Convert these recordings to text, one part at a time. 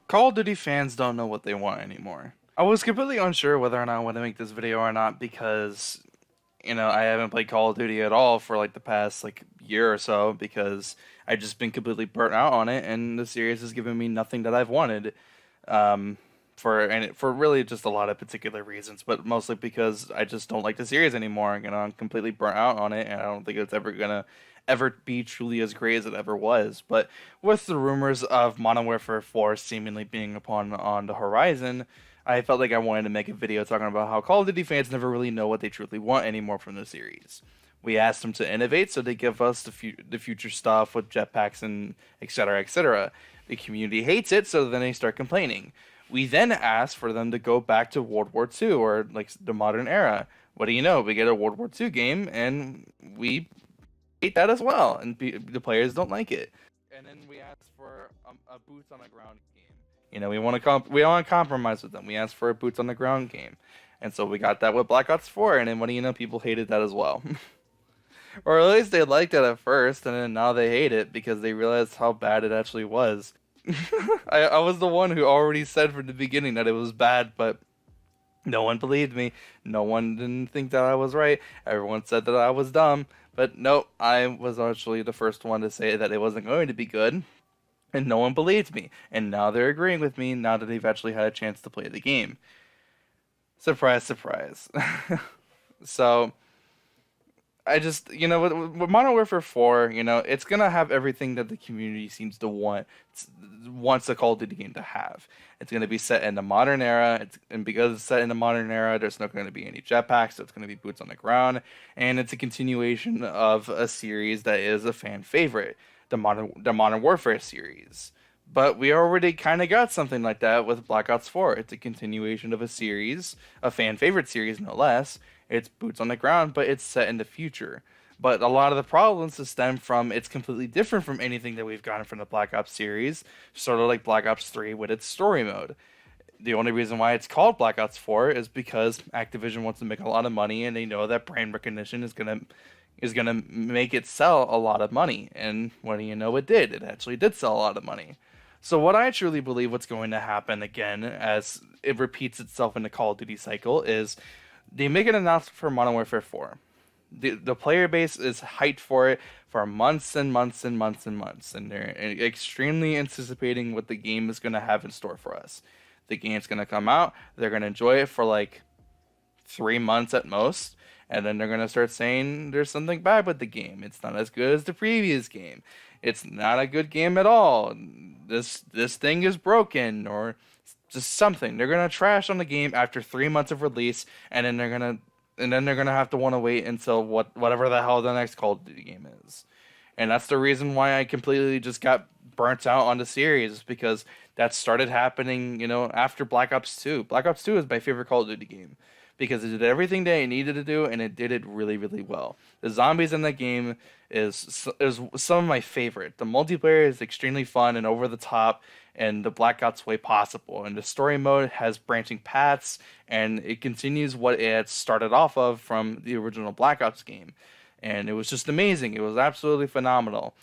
Call of Duty fans don't know what they want anymore. I was completely unsure whether or not I want to make this video or not because, I haven't played Call of Duty at all for like the past like year or so because I've just been completely burnt out on it and the series has given me nothing that I've wanted. Um, for really just a lot of particular reasons, but mostly because I just don't like the series anymore. I'm completely burnt out on it, and I don't think it's ever be truly as great as it ever was. But with the rumors of Modern Warfare 4 seemingly being upon on the horizon, I felt like I wanted to make a video talking about how Call of Duty fans never really know what they truly want anymore from the series. We asked them to innovate, so they give us the future stuff with jetpacks and etc. etc. The community hates it, so then they start complaining. We then asked for them to go back to World War II or like the modern era. What do you know? We get a World War II game, and we hate that as well, and the players don't like it. And then we asked for a boots on the ground game. We want to compromise with them. We asked for a boots on the ground game, and so we got that with Black Ops 4. And then what do you know? People hated that as well, or at least they liked it at first, and then now they hate it because they realized how bad it actually was. I was the one who already said from the beginning that it was bad, but no one believed me. No one didn't think that I was right. Everyone said that I was dumb. But no, I was actually the first one to say that it wasn't going to be good. And no one believed me. And now they're agreeing with me now that they've actually had a chance to play the game. Surprise, surprise. So, I just, with Modern Warfare 4, it's gonna have everything that the community seems to wants a Call of Duty game to have. It's gonna be set in the modern era, and because it's set in the modern era, there's not gonna be any jetpacks, so it's gonna be boots on the ground, and it's a continuation of a series that is a fan favorite, the Modern Warfare series. But we already kind of got something like that with Black Ops 4. It's a continuation of a series, a fan favorite series, no less. It's boots on the ground, but it's set in the future. But a lot of the problems stem from it's completely different from anything that we've gotten from the Black Ops series, sort of like Black Ops 3 with its story mode. The only reason why it's called Black Ops 4 is because Activision wants to make a lot of money and they know that brand recognition is gonna make it sell a lot of money. And what do you know, it did. It actually did sell a lot of money. So what I truly believe what's going to happen again as it repeats itself in the Call of Duty cycle is they make an announcement for Modern Warfare 4. The player base is hyped for it for months and months and months and months, and they're extremely anticipating what the game is going to have in store for us. The game's going to come out, they're going to enjoy it for like 3 months at most, and then they're going to start saying there's something bad with the game. It's not as good as the previous game. It's not a good game at all. This thing is broken, or just something. They're gonna trash on the game after 3 months of release, and then they're gonna have to want to wait until whatever the hell the next Call of Duty game is. And that's the reason why I completely just got burnt out on the series because that started happening, after Black Ops 2. Black Ops 2 is my favorite Call of Duty game because it did everything that it needed to do and it did it really, really well. The zombies in that game is some of my favorite. The multiplayer is extremely fun and over the top in the Black Ops way possible. And the story mode has branching paths and it continues what it had started off of from the original Black Ops game. And it was just amazing. It was absolutely phenomenal.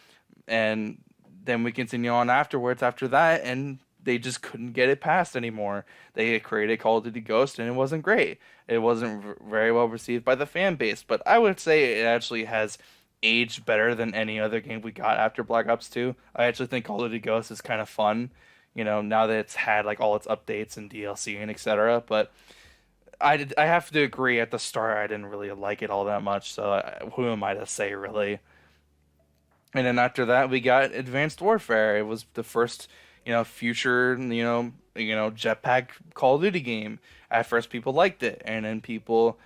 And then we continue on afterwards after that, and they just couldn't get it passed anymore. They had created Call of Duty Ghost, and it wasn't great. It wasn't very well received by the fan base, but I would say it actually has aged better than any other game we got after Black Ops 2. I actually think Call of Duty Ghost is kind of fun, now that it's had like all its updates and DLC and etc. But I have to agree at the start I didn't really like it all that much, so who am I to say really? And then after that, we got Advanced Warfare. It was the first, future, jetpack Call of Duty game. At first, people liked it, and then people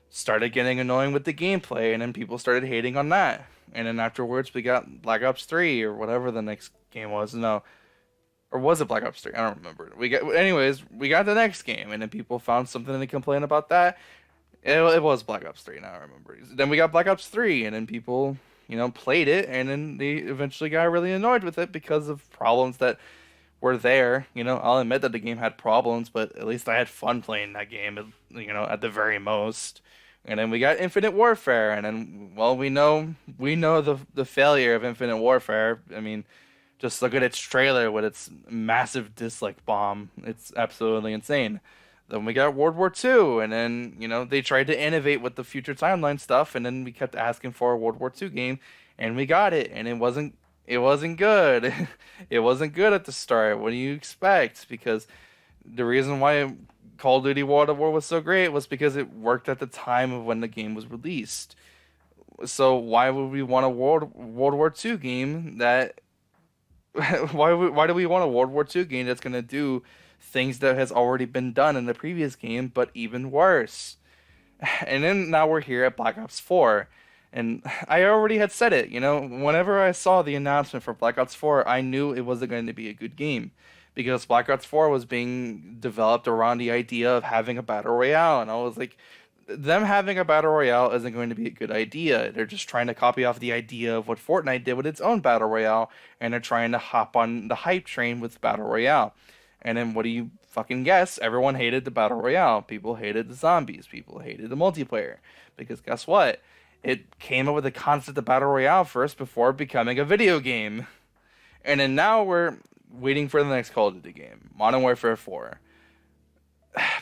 started getting annoying with the gameplay, and then people started hating on that. And then afterwards, we got Black Ops 3 or whatever the next game was. No, or was it Black Ops 3? I don't remember. We got the next game, and then people found something to complain about that. It was Black Ops 3. Now I remember. Then we got Black Ops 3, and then people played it, and then they eventually got really annoyed with it because of problems that were there. I'll admit that the game had problems, but at least I had fun playing that game, at the very most. And then we got Infinite Warfare, and then, well, we know the failure of Infinite Warfare. I mean, Just look at its trailer with its massive dislike bomb. It's absolutely insane. Then we got World War II, and then, they tried to innovate with the future timeline stuff, and then we kept asking for a World War II game, and we got it, and it wasn't good. It wasn't good at the start. What do you expect? Because the reason why Call of Duty World at War was so great was because it worked at the time of when the game was released. So why would we want a World War II game that why do we want a World War II game that's gonna do things that has already been done in the previous game, but even worse? And then now we're here at Black Ops 4. And I already had said it, whenever I saw the announcement for Black Ops 4, I knew it wasn't going to be a good game. Because Black Ops 4 was being developed around the idea of having a battle royale. And I was like, them having a battle royale isn't going to be a good idea. They're just trying to copy off the idea of what Fortnite did with its own battle royale, and they're trying to hop on the hype train with battle royale. And then what do you fucking guess? Everyone hated the battle royale. People hated the zombies. People hated the multiplayer. Because guess what? It came up with the concept of battle royale first before becoming a video game. And then now we're waiting for the next Call of Duty game, Modern Warfare 4.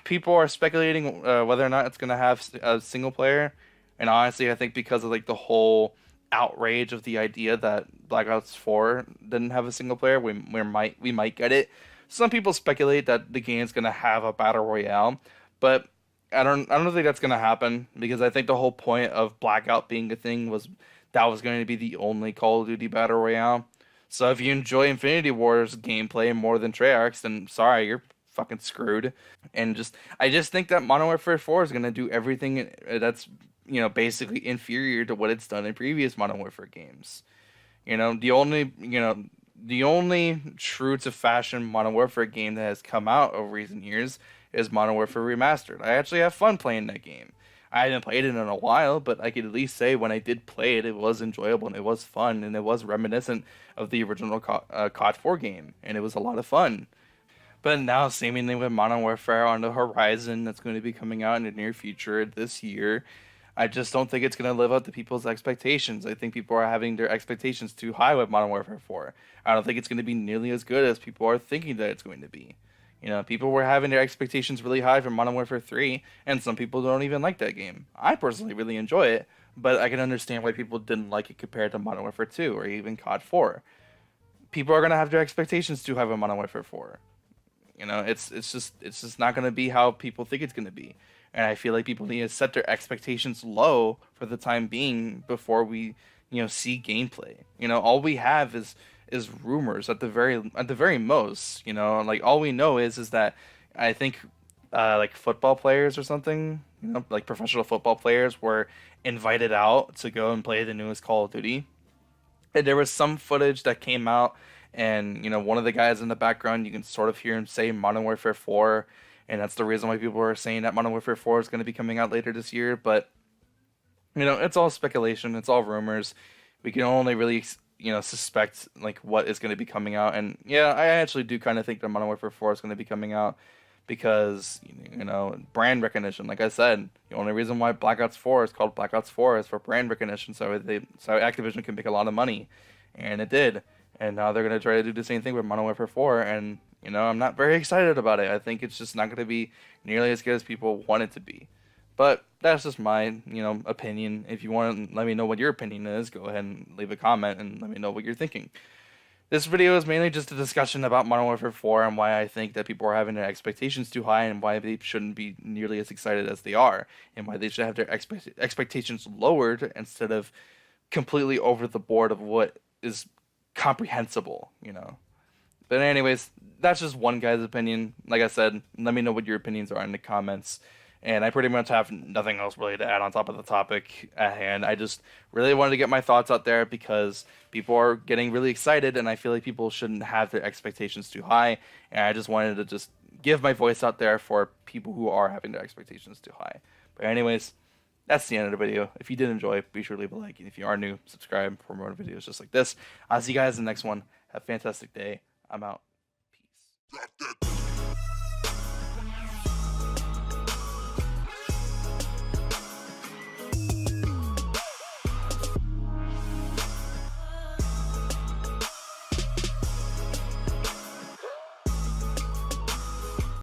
People are speculating whether or not it's gonna have a single player, and honestly, I think because of like the whole outrage of the idea that Black Ops 4 didn't have a single player, we might get it. Some people speculate that the game's gonna have a battle royale, but I don't think that's gonna happen because I think the whole point of Blackout being a thing was that was going to be the only Call of Duty battle royale. So if you enjoy Infinity Ward's gameplay more than Treyarch's, then sorry, you're fucking screwed. And I just think that Modern Warfare 4 is gonna do everything that's basically inferior to what it's done in previous Modern Warfare games. The only true to fashion Modern Warfare game that has come out over recent years is Modern Warfare Remastered. I actually have fun playing that game. I haven't played it in a while, but I could at least say when I did play it, it was enjoyable and it was fun and it was reminiscent of the original COD 4 game, and it was a lot of fun. But now, seemingly with Modern Warfare on the horizon, that's going to be coming out in the near future this year, I just don't think it's going to live up to people's expectations. I think people are having their expectations too high with Modern Warfare 4. I don't think it's going to be nearly as good as people are thinking that it's going to be. People were having their expectations really high for Modern Warfare 3, and some people don't even like that game. I personally really enjoy it, but I can understand why people didn't like it compared to Modern Warfare 2 or even COD 4. People are going to have their expectations too high for Modern Warfare 4. It's just not going to be how people think it's going to be. And I feel like people need to set their expectations low for the time being before we, see gameplay. All we have is rumors at the very most. Like all we know is that I think like football players or something, like professional football players were invited out to go and play the newest Call of Duty. And there was some footage that came out, and one of the guys in the background, you can sort of hear him say Modern Warfare 4, and that's the reason why people are saying that Modern Warfare 4 is going to be coming out later this year. But it's all speculation, it's all rumors. We can only really suspect like what is going to be coming out, and yeah, I actually do kind of think that Modern Warfare 4 is going to be coming out because brand recognition. Like I said, the only reason why Black Ops 4 is called Black Ops 4 is for brand recognition, so Activision can make a lot of money, and it did. And now they're gonna try to do the same thing with Modern Warfare 4, and I'm not very excited about it. I think it's just not gonna be nearly as good as people want it to be. But that's just my opinion. If you want to let me know what your opinion is, go ahead and leave a comment and let me know what you're thinking. This video is mainly just a discussion about Modern Warfare 4 and why I think that people are having their expectations too high and why they shouldn't be nearly as excited as they are, and why they should have their expectations lowered instead of completely over the board of what is comprehensible. But anyways, that's just one guy's opinion. Like I said, let me know what your opinions are in the comments. And I pretty much have nothing else really to add on top of the topic at hand. I just really wanted to get my thoughts out there because people are getting really excited, and I feel like people shouldn't have their expectations too high. And I just wanted to just give my voice out there for people who are having their expectations too high. But anyways, that's the end of the video. If you did enjoy, be sure to leave a like. And if you are new, subscribe for more videos just like this. I'll see you guys in the next one. Have a fantastic day. I'm out. Peace.